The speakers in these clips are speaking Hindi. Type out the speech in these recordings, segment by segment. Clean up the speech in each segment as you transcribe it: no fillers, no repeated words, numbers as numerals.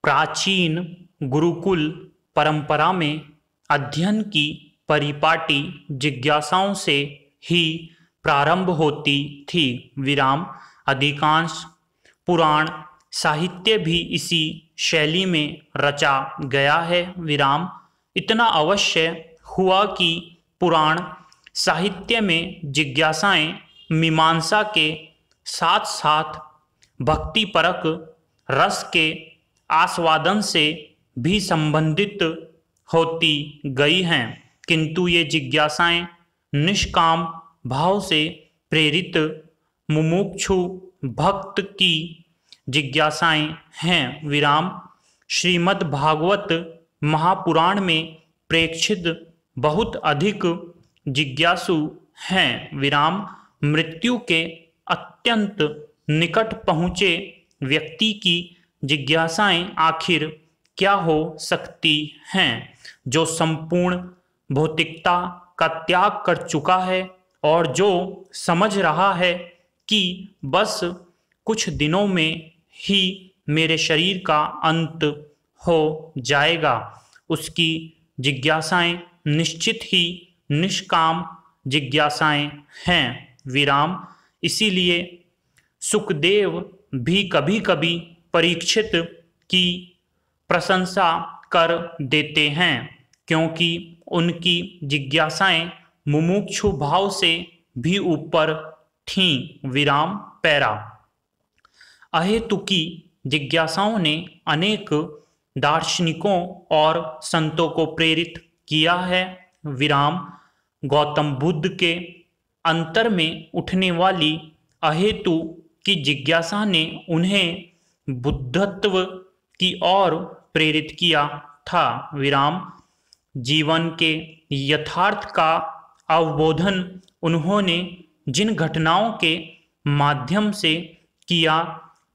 प्राचीन गुरुकुल परंपरा में अध्ययन की परिपाटी जिज्ञासाओं से ही प्रारंभ होती थी। विराम अधिकांश पुराण साहित्य भी इसी शैली में रचा गया है। विराम इतना अवश्य हुआ कि पुराण साहित्य में जिज्ञासाएं मीमांसा के साथ साथ भक्तिपरक रस के आस्वादन से भी संबंधित होती गई हैं, किंतु ये जिज्ञासाएं निष्काम भाव से प्रेरित मुमुक्षु भक्त की जिज्ञासाएं हैं। विराम श्रीमद् भागवत महापुराण में प्रेक्षित बहुत अधिक जिज्ञासु हैं। विराम मृत्यु के अत्यंत निकट पहुँचे व्यक्ति की जिज्ञासाएं आखिर क्या हो सकती हैं, जो संपूर्ण भौतिकता का त्याग कर चुका है और जो समझ रहा है कि बस कुछ दिनों में ही मेरे शरीर का अंत हो जाएगा। उसकी जिज्ञासाएं निश्चित ही निष्काम जिज्ञासाएं हैं। विराम इसीलिए सुखदेव भी कभी कभी परीक्षित की प्रशंसा कर देते हैं, क्योंकि उनकी जिज्ञासाएं मुमुक्षु भाव से भी ऊपर थीं। विराम पैरा अहेतुकी जिज्ञासाओं ने अनेक दार्शनिकों और संतों को प्रेरित किया है। विराम गौतम बुद्ध के अंतर में उठने वाली अहेतु की जिज्ञासा ने उन्हें बुद्धत्व की ओर प्रेरित किया था। विराम जीवन के यथार्थ का अवबोधन उन्होंने जिन घटनाओं के माध्यम से किया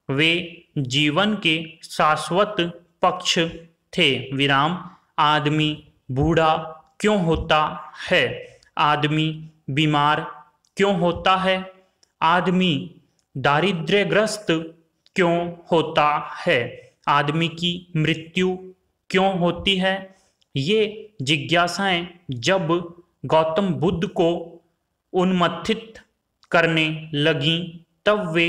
वे जीवन के शाश्वत पक्ष थे। विराम आदमी बूढ़ा क्यों होता है? आदमी बीमार क्यों होता है? आदमी दारिद्र्यग्रस्त क्यों होता है? आदमी की मृत्यु क्यों होती है? ये जिज्ञासाएं जब गौतम बुद्ध को उन्मत्थित करने लगीं, तब वे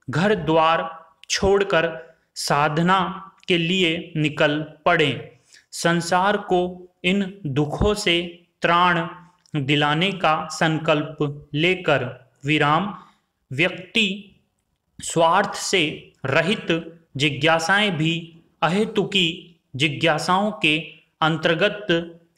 घर द्वार छोड़कर साधना के लिए निकल पड़े। संसार को इन दुखों से त्राण दिलाने का संकल्प लेकर। विराम व्यक्ति स्वार्थ से रहित जिज्ञासाएं भी अहेतुकी जिज्ञासाओं के अंतर्गत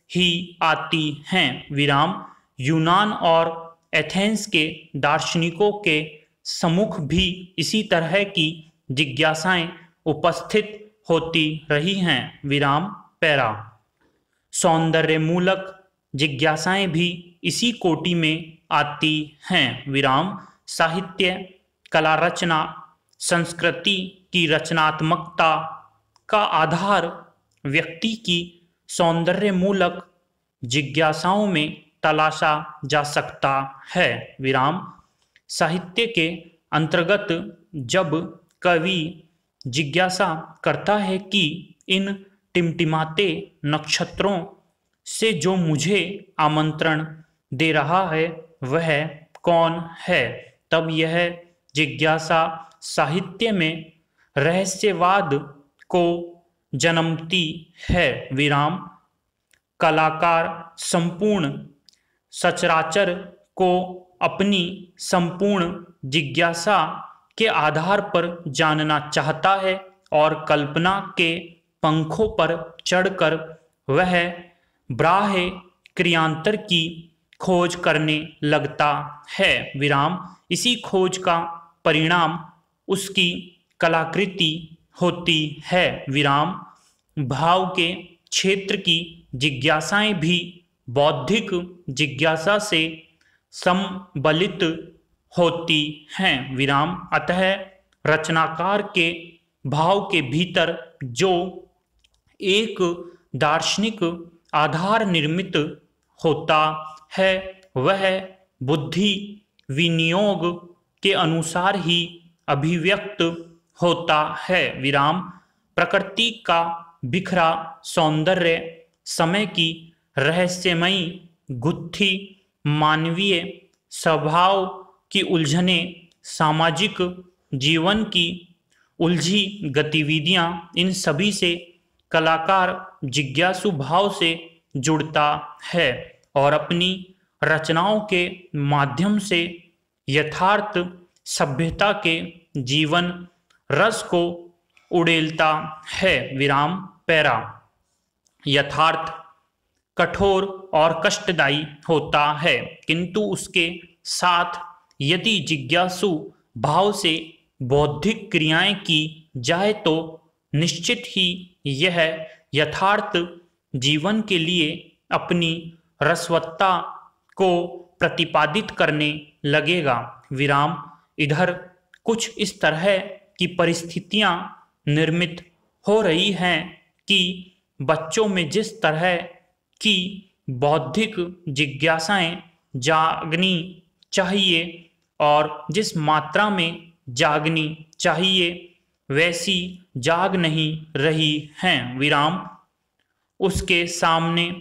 ही आती हैं। विराम यूनान और एथेंस के दार्शनिकों के सम्मुख भी इसी तरह की जिज्ञासाएं उपस्थित होती रही हैं। विराम पैरा सौंदर्य मूलक जिज्ञासाएं भी इसी कोटि में आती हैं। विराम साहित्य कला रचना संस्कृति की रचनात्मकता का आधार व्यक्ति की सौंदर्य मूलक जिज्ञासाओं में तलाशा जा सकता है। विराम साहित्य के अंतर्गत जब कवि जिज्ञासा करता है कि इन टिमटिमाते नक्षत्रों से जो मुझे आमंत्रण दे रहा है वह कौन है, तब यह जिज्ञासा साहित्य में रहस्यवाद को जन्मती है। विराम कलाकार संपूर्ण सचराचर को अपनी संपूर्ण जिज्ञासा के आधार पर जानना चाहता है और कल्पना के पंखों पर चढ़कर वह बाह्य क्रियांतर की खोज करने लगता है। विराम इसी खोज का परिणाम उसकी कलाकृति होती है। विराम भाव के क्षेत्र की जिज्ञासाएं भी बौद्धिक जिज्ञासा से सम्बलित होती हैं। विराम अतः रचनाकार के भाव के भीतर जो एक दार्शनिक आधार निर्मित होता है वह बुद्धि विनियोग के अनुसार ही अभिव्यक्त होता है। विराम प्रकृति का बिखरा सौंदर्य, समय की रहस्यमयी गुत्थी, मानवीय स्वभाव की उलझने, सामाजिक जीवन की उलझी गतिविधियां, इन सभी से कलाकार जिज्ञासु भाव से जुड़ता है और अपनी रचनाओं के माध्यम से यथार्थ सभ्यता के जीवन रस को उड़ेलता है। विराम पैरा। यथार्थ कठोर और कष्टदायी होता है, किंतु उसके साथ यदि जिज्ञासु भाव से बौद्धिक क्रियाएं की जाए तो निश्चित ही यह यथार्थ जीवन के लिए अपनी रसवत्ता को प्रतिपादित करने लगेगा। विराम। इधर कुछ इस तरह की परिस्थितियां निर्मित हो रही हैं कि बच्चों में जिस तरह की बौद्धिक जिज्ञासाएं जागनी चाहिए और जिस मात्रा में जागनी चाहिए वैसी जाग नहीं रही हैं। विराम। उसके सामने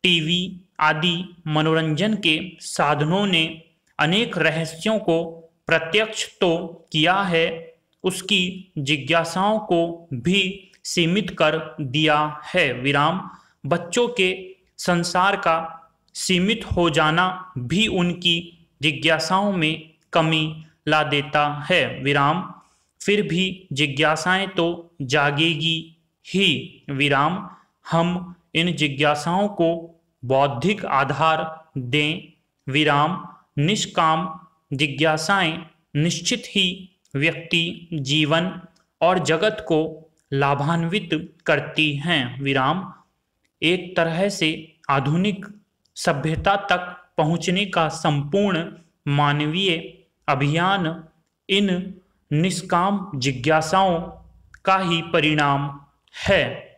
टीवी आदि मनोरंजन के साधनों ने अनेक रहस्यों को प्रत्यक्ष तो किया है, उसकी जिज्ञासाओं को भी सीमित कर दिया है। विराम। बच्चों के संसार का सीमित हो जाना भी उनकी जिज्ञासाओं में कमी ला देता है। विराम। फिर भी जिज्ञासाएं तो जागेगी ही। विराम। हम इन जिज्ञासाओं को बौद्धिक आधार दें। विराम। निष्काम जिज्ञासाएं निश्चित ही व्यक्ति जीवन और जगत को लाभान्वित करती हैं। विराम। एक तरह से आधुनिक सभ्यता तक पहुंचने का संपूर्ण मानवीय अभियान इन निष्काम जिज्ञासाओं का ही परिणाम है।